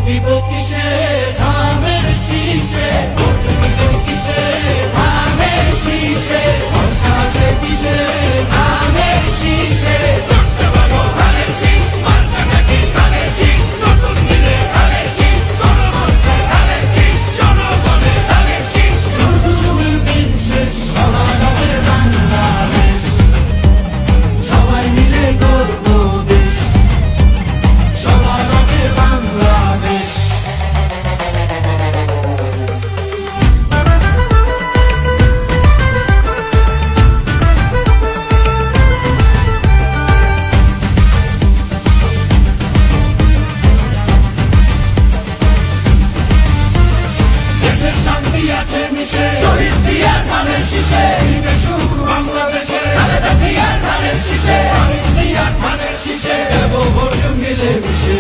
দিব কিসে ধানের শীষে, ভোট দিব কিসে ধানের শীষে, ভরসা আছে কিসে ধানের শীষে। জোরসে বলো ধানের শীষ, মার্কা নাকি ধানের শীষ, নতুন দিনে ধানের শীষ, গণভোটে ধানের শীষ, জনগণে ধানের শীষ। জুলুমের দিন শেষ, সবার হবে বাংলাদেশ, সবাই মিলে গর্ব দেশ, সবার হবে বাংলাদেশ। দেশের শান্তি আছে মিশে, শহীদ জিয়ার ধানের শীষে, দিবে সুখ বাংলাদেশে, খালেদা জিয়ার ধানের শীষে, শহীদ জিয়ার ধানের শীষে, দেব ভোট মিলে মিশে।